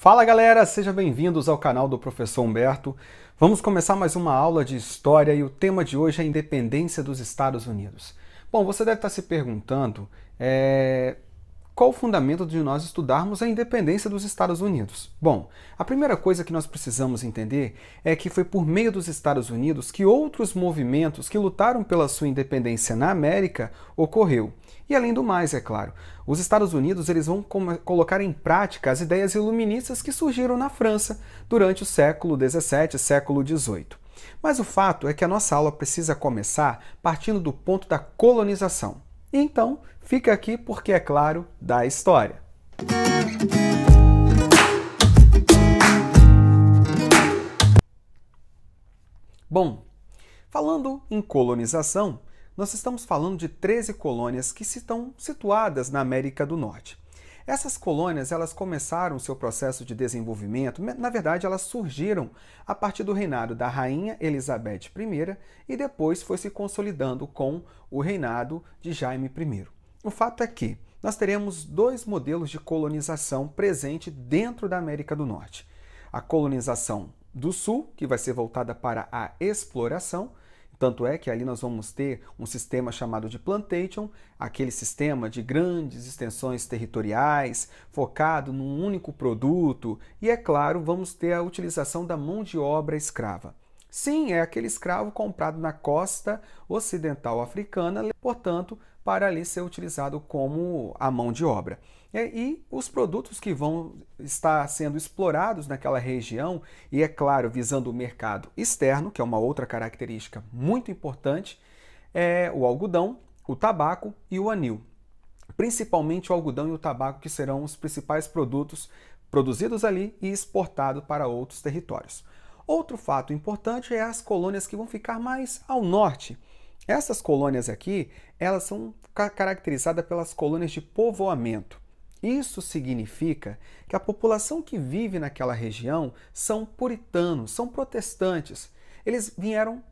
Fala galera, sejam bem-vindos ao canal do Professor Humberto. Vamos começar mais uma aula de História e o tema de hoje é a independência dos Estados Unidos. Bom, você deve estar se perguntando qual o fundamento de nós estudarmos a independência dos Estados Unidos? Bom, a primeira coisa que nós precisamos entender é que foi por meio dos Estados Unidos que outros movimentos que lutaram pela sua independência na América ocorreu. E além do mais, é claro, os Estados Unidos eles vão colocar em prática as ideias iluministas que surgiram na França durante o século XVII, século XVIII. Mas o fato é que a nossa aula precisa começar partindo do ponto da colonização. Então, fica aqui porque é claro da história. Bom, falando em colonização, nós estamos falando de 13 colônias que estão situadas na América do Norte. Essas colônias elas começaram seu processo de desenvolvimento, na verdade elas surgiram a partir do reinado da Rainha Elizabeth I e depois foi se consolidando com o reinado de Jaime I. O fato é que nós teremos dois modelos de colonização presente dentro da América do Norte. A colonização do Sul, que vai ser voltada para a exploração, tanto é que ali nós vamos ter um sistema chamado de plantation, aquele sistema de grandes extensões territoriais, focado num único produto, e é claro, vamos ter a utilização da mão de obra escrava. Sim, é aquele escravo comprado na costa ocidental africana, portanto, para ali ser utilizado como a mão de obra. E os produtos que vão estar sendo explorados naquela região, e é claro, visando o mercado externo, que é uma outra característica muito importante, é o algodão, o tabaco e o anil. Principalmente o algodão e o tabaco, que serão os principais produtos produzidos ali e exportados para outros territórios. Outro fato importante é as colônias que vão ficar mais ao norte. Essas colônias aqui, elas são caracterizadas pelas colônias de povoamento. Isso significa que a população que vive naquela região são puritanos, são protestantes. Eles vieram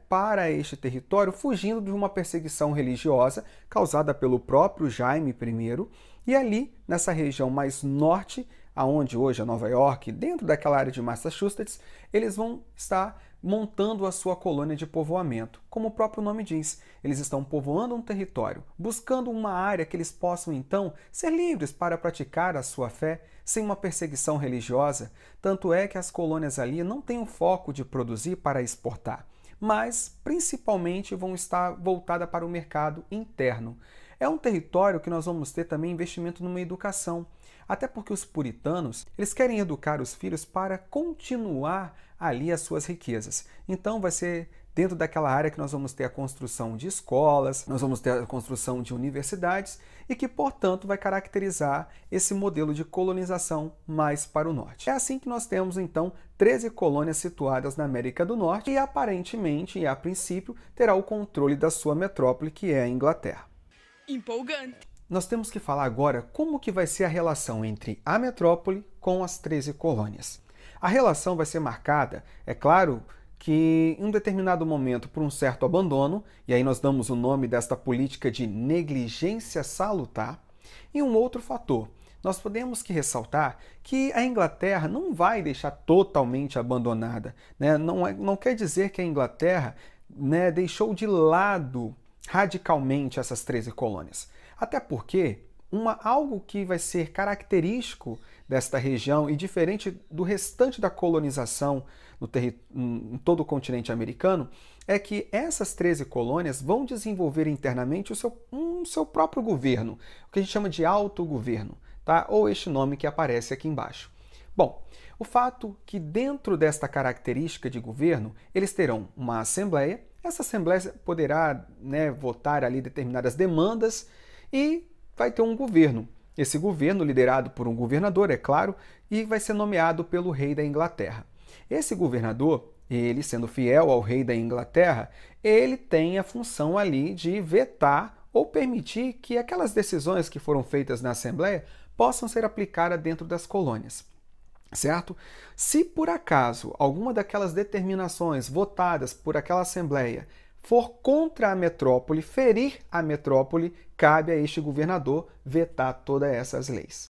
para este território fugindo de uma perseguição religiosa causada pelo próprio Jaime I, e ali, nessa região mais norte, aonde hoje é Nova York, dentro daquela área de Massachusetts, eles vão estar montando a sua colônia de povoamento. Como o próprio nome diz, eles estão povoando um território, buscando uma área que eles possam, então, ser livres para praticar a sua fé sem uma perseguição religiosa. Tanto é que as colônias ali não têm o foco de produzir para exportar, mas principalmente vão estar voltadas para o mercado interno. É um território que nós vamos ter também investimento numa educação, até porque os puritanos, eles querem educar os filhos para continuar ali as suas riquezas. Então vai ser dentro daquela área que nós vamos ter a construção de escolas, nós vamos ter a construção de universidades e que, portanto, vai caracterizar esse modelo de colonização mais para o norte. É assim que nós temos, então, 13 colônias situadas na América do Norte e, aparentemente, e a princípio, terá o controle da sua metrópole, que é a Inglaterra. Empolgante! Nós temos que falar agora como que vai ser a relação entre a metrópole com as 13 colônias. A relação vai ser marcada, é claro, que em um determinado momento por um certo abandono, e aí nós damos o nome desta política de negligência salutar, e um outro fator. Nós podemos que ressaltar que a Inglaterra não vai deixar totalmente abandonada. Não quer dizer que a Inglaterra deixou de lado radicalmente essas 13 colônias. Até porque algo que vai ser característico desta região e diferente do restante da colonização em todo o continente americano é que essas 13 colônias vão desenvolver internamente o seu próprio governo, o que a gente chama de autogoverno, tá? Ou este nome que aparece aqui embaixo. Bom, o fato que dentro desta característica de governo, eles terão uma assembleia. Essa assembleia poderá votar ali determinadas demandas e vai ter um governo. Esse governo, liderado por um governador, é claro, e vai ser nomeado pelo rei da Inglaterra. Esse governador, ele sendo fiel ao rei da Inglaterra, ele tem a função ali de vetar ou permitir que aquelas decisões que foram feitas na Assembleia possam ser aplicadas dentro das colônias. Certo? Se por acaso alguma daquelas determinações votadas por aquela Assembleia for contra a metrópole, ferir a metrópole, cabe a este governador vetar todas essas leis.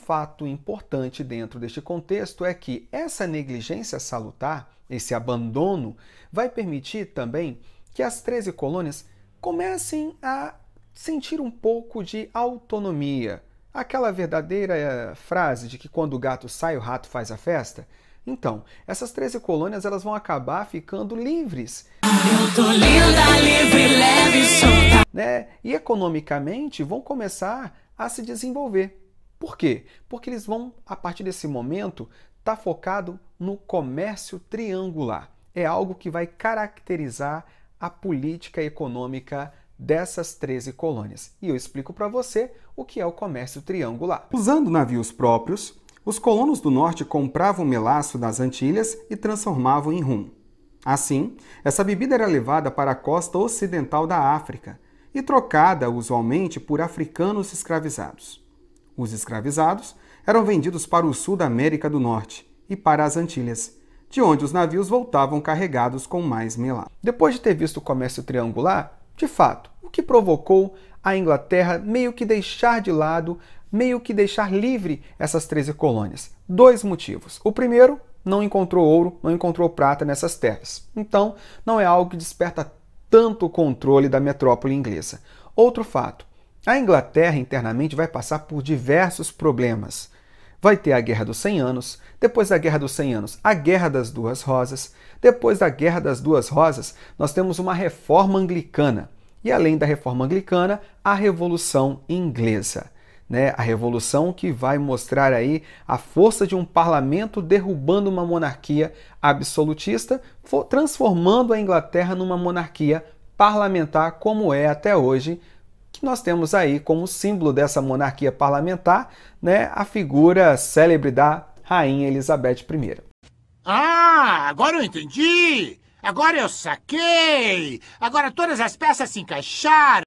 fato importante dentro deste contexto é que essa negligência salutar, esse abandono, vai permitir também que as 13 colônias comecem a sentir um pouco de autonomia. Aquela verdadeira frase de que quando o gato sai, o rato faz a festa? Então, essas 13 colônias elas vão acabar ficando livres. Eu tô linda, livre, leve, solta. Né? E economicamente vão começar a se desenvolver. Por quê? Porque eles vão, a partir desse momento, estar focado no comércio triangular. É algo que vai caracterizar a política econômica dessas 13 colônias. E eu explico para você o que é o comércio triangular. Usando navios próprios, os colonos do norte compravam melaço das Antilhas e transformavam em rum. Assim, essa bebida era levada para a costa ocidental da África e trocada usualmente por africanos escravizados. Os escravizados eram vendidos para o sul da América do Norte e para as Antilhas, de onde os navios voltavam carregados com mais melaço. Depois de ter visto o comércio triangular, de fato, o que provocou a Inglaterra meio que deixar de lado, meio que deixar livre essas 13 colônias? Dois motivos. O primeiro, não encontrou ouro, não encontrou prata nessas terras. Então, não é algo que desperta tanto o controle da metrópole inglesa. Outro fato, a Inglaterra internamente vai passar por diversos problemas. Vai ter a Guerra dos 100 Anos, depois da Guerra dos 100 Anos, a Guerra das Duas Rosas, depois da Guerra das Duas Rosas, nós temos uma reforma anglicana, e além da reforma anglicana, a Revolução Inglesa, né? A revolução que vai mostrar aí a força de um parlamento derrubando uma monarquia absolutista, transformando a Inglaterra numa monarquia parlamentar como é até hoje, que nós temos aí como símbolo dessa monarquia parlamentar, né, a figura célebre da Rainha Elizabeth I. Ah, agora eu entendi! Agora eu saquei! Agora todas as peças se encaixaram!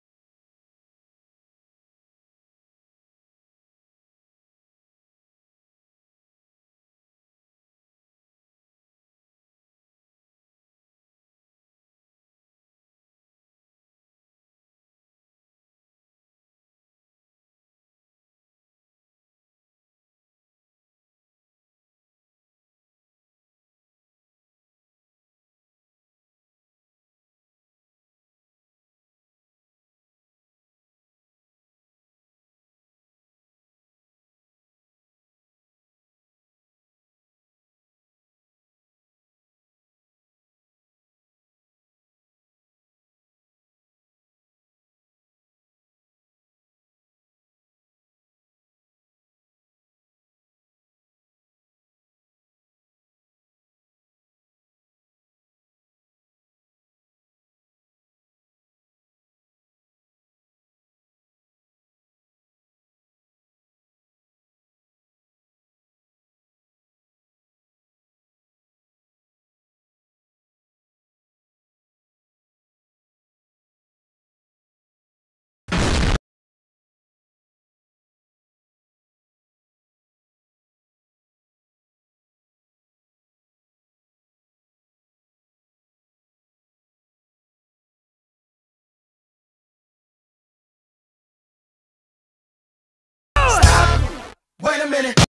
Wait a minute.